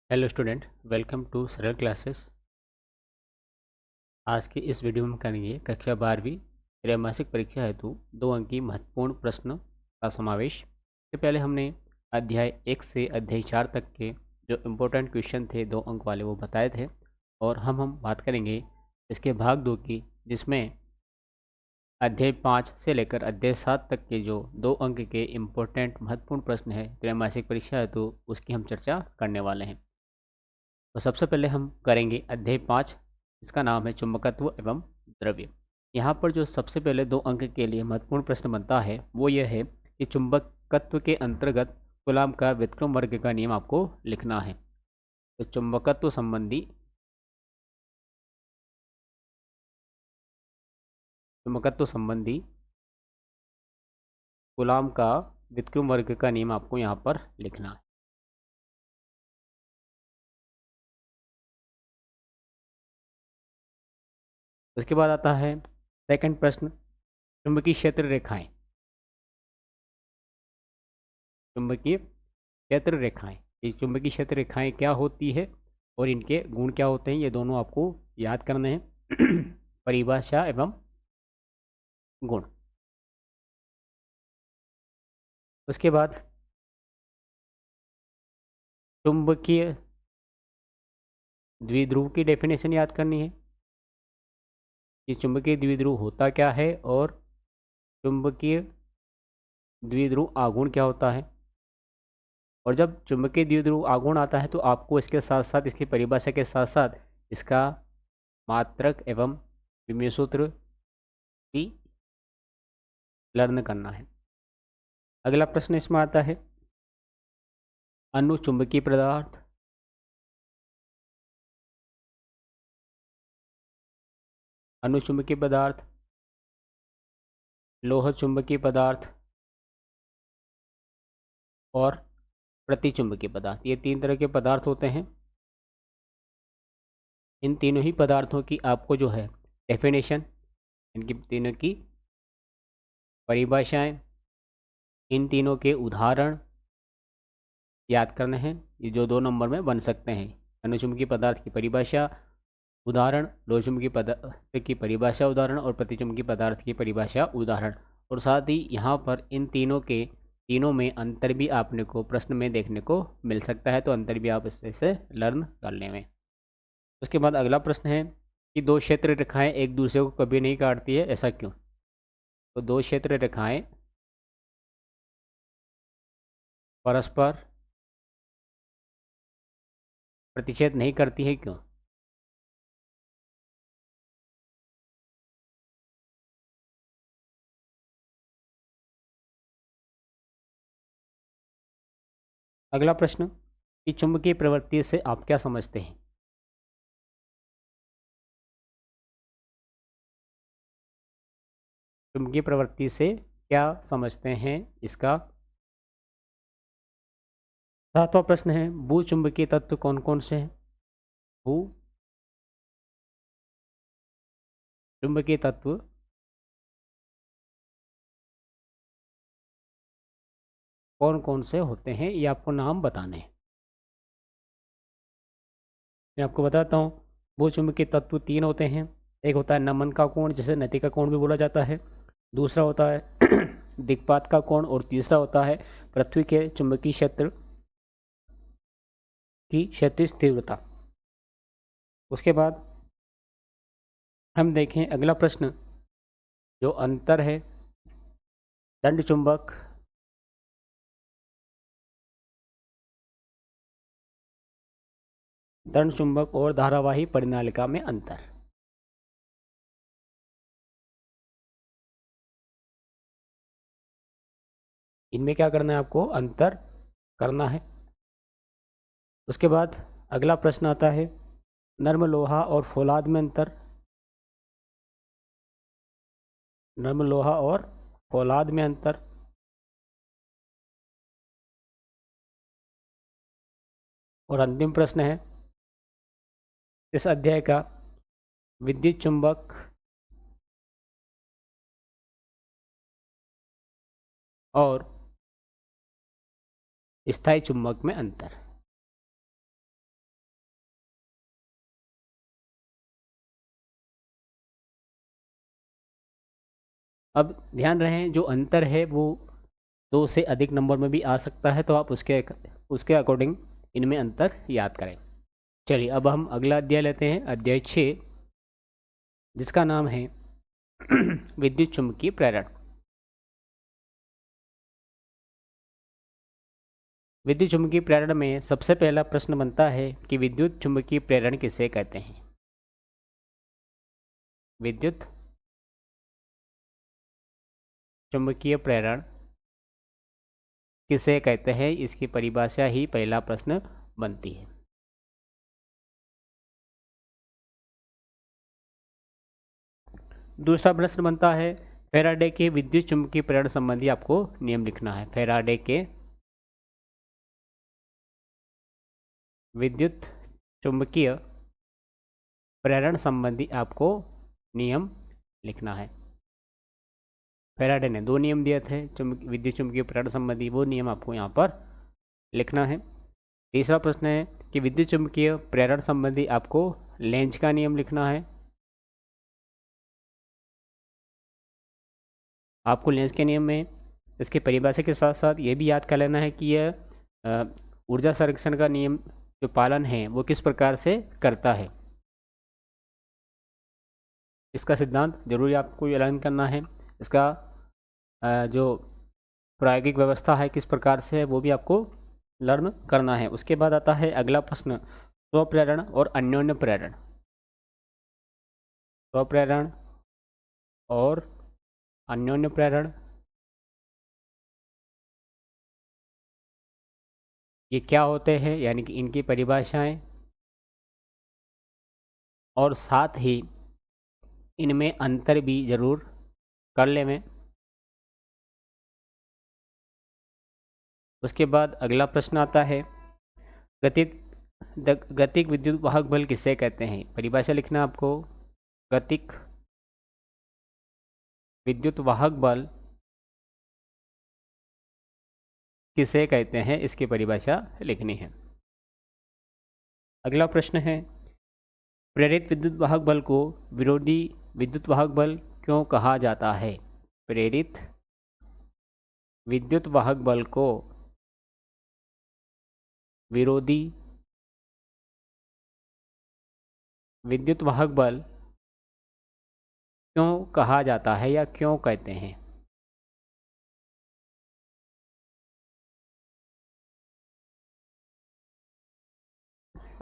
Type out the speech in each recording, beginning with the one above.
Hello student, welcome to सरल classes. आज के इस वीडियो में करेंगे कक्षा 12वीं त्रैमासिक परीक्षा हेतु 2 अंक की महत्वपूर्ण प्रश्न का समावेश। इससे पहले हमने अध्याय 1 से अध्याय 4 तक के जो इम्पोर्टेंट क्वेश्चन थे 2 अंक वाले वो बताए थे, और हम बात करेंगे इसके भाग 2 की, जिसमें अध्याय 5 से लेकर अध्याय 7 तक के जो 2 अंक के इम्पोर्टेंट महत्वपूर्ण प्रश्न है त्रैमासिक परीक्षा हेतु, उसकी हम चर्चा करने वाले हैं। तो सबसे पहले हम करेंगे अध्याय 5, जिसका नाम है चुंबकत्व एवं द्रव्य। यहाँ पर जो सबसे पहले 2 अंक के लिए महत्वपूर्ण प्रश्न बनता है वो यह है कि चुंबकत्व के अंतर्गत कूलाम का व्युत्क्रम वर्ग का नियम आपको लिखना है। तो चुंबकत्व संबंधी कूलाम का व्युत्क्रम वर्ग का नियम आपको यहाँ पर लिखना है। उसके बाद आता है सेकंड प्रश्न, चुंबकीय क्षेत्र रेखाएं। चुंबकीय क्षेत्र रेखाएं, ये चुंबकीय क्षेत्र रेखाएं क्या होती है और इनके गुण क्या होते हैं, ये दोनों आपको याद करने हैं। परिभाषा एवं गुण। उसके बाद चुंबकीय द्विध्रुव की डेफिनेशन याद करनी है कि चुंबकीय द्विध्रुव होता क्या है और चुंबकीय द्विध्रुव आघूर्ण क्या होता है। और जब चुंबकीय द्विध्रुव आघूर्ण आता है तो आपको इसके साथ साथ, इसकी परिभाषा के साथ साथ, इसका मात्रक एवं विमेय सूत्र भी लर्न करना है। अगला प्रश्न इसमें आता है अनुचुंबकीय पदार्थ। अनुचुंबकीय पदार्थ, लोह चुंबकीय पदार्थ और प्रतिचुंबकीय पदार्थ, ये 3 तरह के पदार्थ होते हैं। इन तीनों ही पदार्थों की आपको जो है डेफिनेशन, इनकी तीनों की परिभाषाएं, इन तीनों के उदाहरण याद करने हैं, ये जो 2 नंबर में बन सकते हैं। अनुचुंबकीय पदार्थ की परिभाषा उदाहरण, लोह चुंबकीय पदार्थ की परिभाषा उदाहरण और प्रतिचुंबकीय पदार्थ की परिभाषा उदाहरण। और साथ ही यहाँ पर इन तीनों में अंतर भी आपने को प्रश्न में देखने को मिल सकता है, तो अंतर भी आप इससे से लर्न कर लेंगे। उसके बाद अगला प्रश्न है कि 2 क्षेत्र रेखाएं एक दूसरे को कभी नहीं काटती है, ऐसा क्यों। तो 2 क्षेत्र रेखाएं परस्पर प्रतिच्छेद नहीं करती है, क्यों। अगला प्रश्न कि चुंबकीय प्रवृत्ति से आप क्या समझते हैं। चुंबकीय प्रवृत्ति से क्या समझते हैं, इसका 7वां प्रश्न है भू चुंबकीय तत्व कौन कौन से हैं। भू चुंबकीय तत्व कौन कौन से होते हैं, ये आपको नाम बताने हैं। मैं आपको बताता हूँ। भू चुंबकीय तत्व 3 होते हैं। एक होता है नमन का कोण, जिसे नति का कोण भी बोला जाता है। दूसरा होता है दिक्पात का कोण, और तीसरा होता है पृथ्वी के चुंबकीय क्षेत्र की क्षैतिज तीव्रता। उसके बाद हम देखें अगला प्रश्न, जो अंतर है दंड चुंबक और धारावाही परिनालिका में अंतर। इनमें क्या करना है, आपको अंतर करना है। उसके बाद अगला प्रश्न आता है नर्म लोहा और फौलाद में अंतर। नर्म लोहा और फौलाद में अंतर। और अंतिम प्रश्न है इस अध्याय का, विद्युत चुंबक और स्थायी चुंबक में अंतर। अब ध्यान रहे जो अंतर है वो 2 से अधिक नंबर में भी आ सकता है, तो आप उसके अकॉर्डिंग इनमें अंतर याद करें। चलिए अब हम अगला अध्याय लेते हैं, अध्याय 6, जिसका नाम है विद्युत चुम्बकीय प्रेरण। विद्युत चुम्बकीय प्रेरण में सबसे पहला प्रश्न बनता है कि विद्युत चुम्बकीय प्रेरण किसे कहते हैं। विद्युत चुम्बकीय प्रेरण किसे कहते हैं, इसकी परिभाषा ही पहला प्रश्न बनती है। दूसरा प्रश्न बनता है फैराडे के विद्युत चुम्बकीय प्रेरण संबंधी आपको नियम लिखना है। फैराडे के विद्युत चुम्बकीय प्रेरण संबंधी आपको नियम लिखना है। फैराडे ने 2 नियम दिए थे विद्युत चुम्बकीय प्रेरण संबंधी, वो नियम आपको यहाँ पर लिखना है। तीसरा प्रश्न है कि विद्युत चुम्बकीय प्रेरण संबंधी आपको लेंज का नियम लिखना है। आपको लेंज के नियम में इसकी परिभाषा के साथ साथ ये भी याद कर लेना है कि यह ऊर्जा संरक्षण का नियम जो पालन है वो किस प्रकार से करता है। इसका सिद्धांत जरूरी आपको लर्न करना है। इसका जो प्रायोगिक व्यवस्था है किस प्रकार से है वो भी आपको लर्न करना है। उसके बाद आता है अगला प्रश्न, स्वप्रेरण और अन्योन्य प्रेरण। स्वप्रेरण और अन्योन्य प्रेरण ये क्या होते हैं, यानी कि इनकी परिभाषाएं, और साथ ही इनमें अंतर भी जरूर कर लें। उसके बाद अगला प्रश्न आता है गतिक विद्युत वाहक बल किसे कहते हैं। परिभाषा लिखना आपको, गतिक विद्युत वाहक बल किसे कहते हैं, इसकी परिभाषा लिखनी है। अगला प्रश्न है प्रेरित विद्युत वाहक बल को विरोधी विद्युत वाहक बल क्यों कहा जाता है। प्रेरित विद्युत वाहक बल को विरोधी विद्युत वाहक बल क्यों कहा जाता है या क्यों कहते हैं।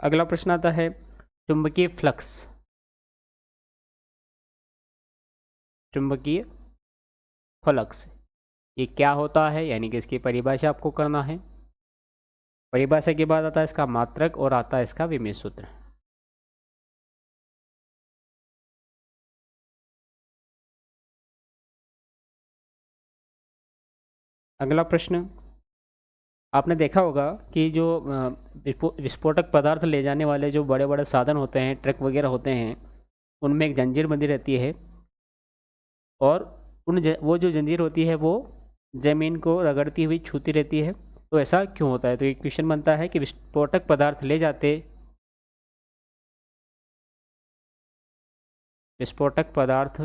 अगला प्रश्न आता है चुंबकीय फ्लक्स, चुंबकीय फ्लक्स ये क्या होता है, यानी कि इसकी परिभाषा आपको करना है। परिभाषा के बाद आता है इसका मात्रक और आता है इसका विमेय सूत्र। अगला प्रश्न, आपने देखा होगा कि जो विस्फोटक पदार्थ ले जाने वाले जो बड़े बड़े साधन होते हैं, ट्रक वगैरह होते हैं, उनमें एक जंजीर बंधी रहती है और वो जो जंजीर होती है वो ज़मीन को रगड़ती हुई छूती रहती है। तो ऐसा क्यों होता है। तो एक क्वेश्चन बनता है कि विस्फोटक पदार्थ विस्फोटक पदार्थ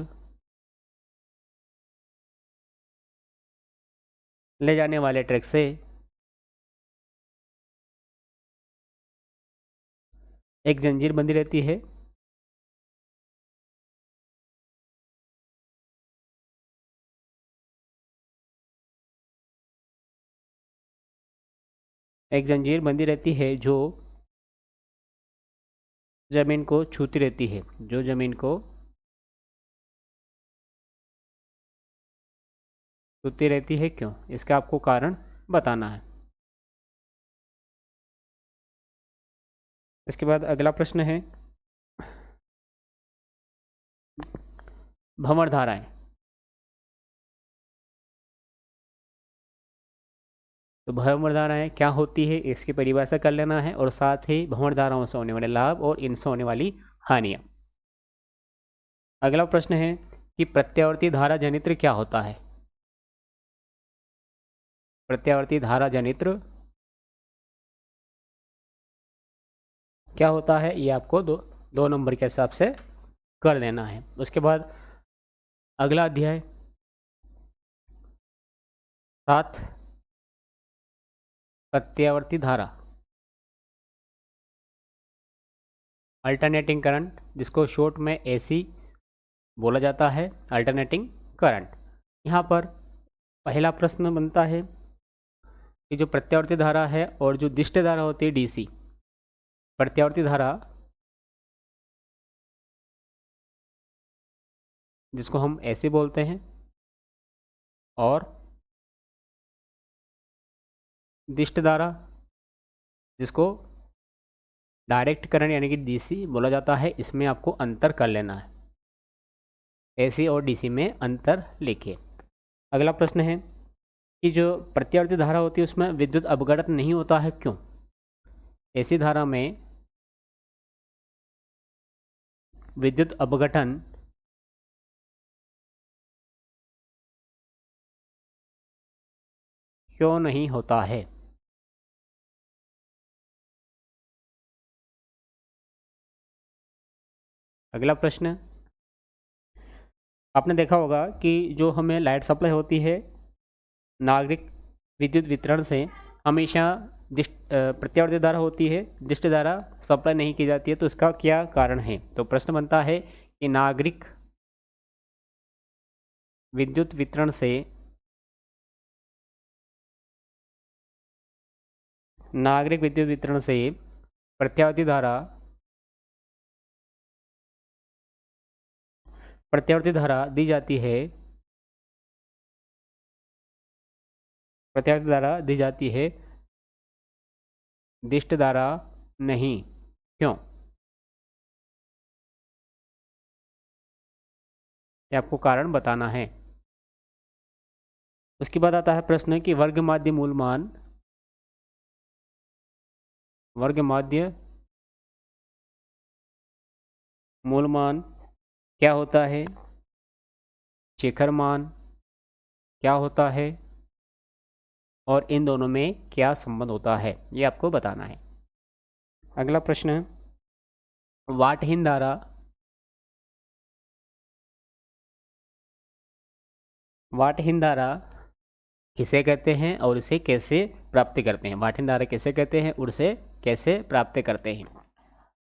ले जाने वाले ट्रक से एक जंजीर बंधी रहती है जो ज़मीन को छूती रहती है, जो ज़मीन को छूती रहती है। क्यों, इसका आपको कारण बताना है। इसके बाद अगला प्रश्न है भंवर धाराएं। तो भंवर धाराएं क्या होती है, इसकी परिभाषा कर लेना है और साथ ही भंवर धाराओं से होने वाले लाभ और इनसे होने वाली हानियां। अगला प्रश्न है कि प्रत्यावर्ती धारा जनित्र क्या होता है। प्रत्यावर्ती धारा जनित्र क्या होता है, ये आपको दो नंबर के हिसाब से कर देना है। उसके बाद अगला अध्याय साथ प्रत्यावर्ती धारा, अल्टरनेटिंग करंट, जिसको शॉर्ट में एसी बोला जाता है, अल्टरनेटिंग करंट। यहाँ पर पहला प्रश्न बनता है कि जो प्रत्यावर्ती धारा है और जो दिष्ट धारा होती है डीसी, प्रत्यावर्ती धारा जिसको हम एसी बोलते हैं और दिष्ट धारा जिसको डायरेक्ट करंट यानी कि डीसी बोला जाता है, इसमें आपको अंतर कर लेना है। एसी और डीसी में अंतर लिखिए। अगला प्रश्न है कि जो प्रत्यावर्ती धारा होती है उसमें विद्युत अपघटन नहीं होता है, क्यों? एसी धारा में विद्युत अपघटन क्यों नहीं होता है? अगला प्रश्न, आपने देखा होगा कि जो हमें लाइट सप्लाई होती है नागरिक विद्युत वितरण से, हमेशा प्रत्यावर्ती धारा होती है, दिष्ट धारा सप्लाई नहीं की जाती है, तो इसका क्या कारण है? तो प्रश्न बनता है कि नागरिक विद्युत वितरण से प्रत्यावर्ती धारा दी जाती है, प्रत्यावर्ती धारा दी जाती है, दिष्ट धारा नहीं, क्यों? ये आपको कारण बताना है। उसके बाद आता है प्रश्न कि वर्ग माध्य मूलमान क्या होता है, शिखर मान क्या होता है और इन दोनों में क्या संबंध होता है, ये आपको बताना है। अगला प्रश्न, वाटहीन धारा किसे कहते हैं और इसे कैसे प्राप्त करते हैं? वाटहीन धारा किसे कहते हैं और इसे कैसे प्राप्त करते हैं?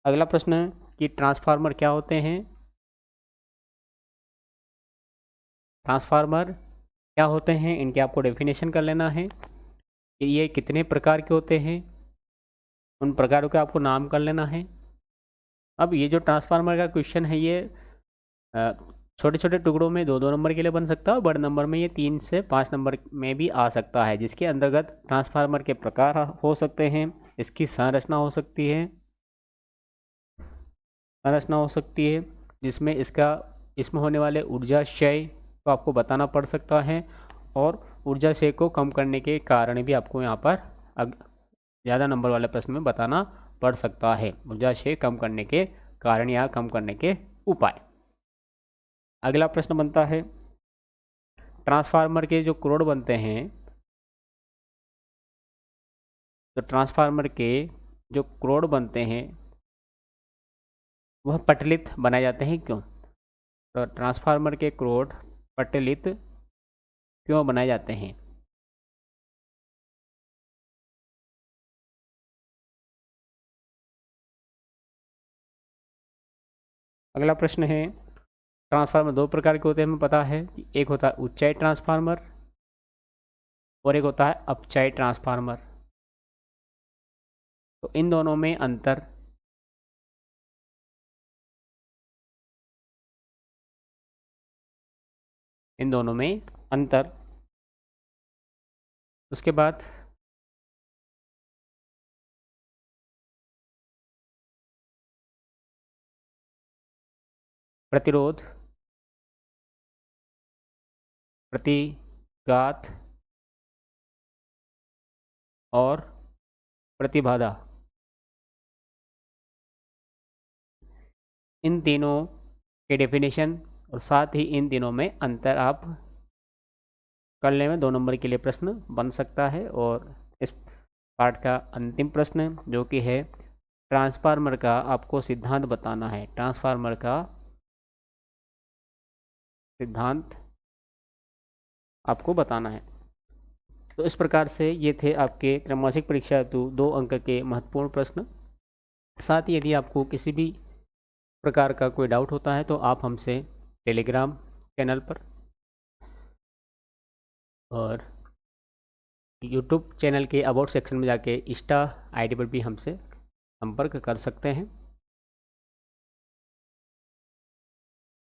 अगला प्रश्न कि ट्रांसफार्मर क्या होते हैं, ट्रांसफार्मर क्या होते हैं, इनके आपको डेफिनेशन कर लेना है कि ये कितने प्रकार के होते हैं, उन प्रकारों का आपको नाम कर लेना है। अब ये जो ट्रांसफार्मर का क्वेश्चन है, ये छोटे छोटे टुकड़ों में 2-2 नंबर के लिए बन सकता है और बड़े नंबर में ये 3 से 5 नंबर में भी आ सकता है, जिसके अंतर्गत ट्रांसफार्मर के प्रकार हो सकते हैं, इसकी संरचना हो सकती है, जिसमें इसमें होने वाले ऊर्जा क्षय को आपको बताना पड़ सकता है और ऊर्जा क्षय को कम करने के कारण भी आपको यहाँ पर ज़्यादा नंबर वाले प्रश्न में बताना पड़ सकता है, ऊर्जा क्षय कम करने के कारण या कम करने के उपाय। अगला प्रश्न बनता है, ट्रांसफार्मर के जो क्रोड बनते हैं, तो ट्रांसफार्मर के जो क्रोड बनते हैं वह पटलित बनाए जाते हैं, क्यों? तो ट्रांसफार्मर के क्रोड पटलित क्यों बनाए जाते हैं? अगला प्रश्न है, ट्रांसफार्मर 2 प्रकार के होते हैं, हमें पता है। एक होता है उच्चाई ट्रांसफार्मर और एक होता है अपचाई ट्रांसफार्मर। तो इन दोनों में अंतर, उसके बाद प्रतिरोध, प्रतिघात और प्रतिबाधा, इन तीनों के डेफिनेशन और साथ ही इन तीनों में अंतर आप करने में 2 नंबर के लिए प्रश्न बन सकता है। और इस पार्ट का अंतिम प्रश्न जो कि है ट्रांसफार्मर का आपको सिद्धांत बताना है, ट्रांसफार्मर का सिद्धांत आपको बताना है। तो इस प्रकार से ये थे आपके त्रैमासिक परीक्षा हेतु 2 अंक के महत्वपूर्ण प्रश्न। साथ ही यदि आपको किसी भी प्रकार का कोई डाउट होता है तो आप हमसे टेलीग्राम चैनल पर और यूट्यूब चैनल के अबाउट सेक्शन में जाके इंस्टा आईडी पर भी हमसे संपर्क कर सकते हैं।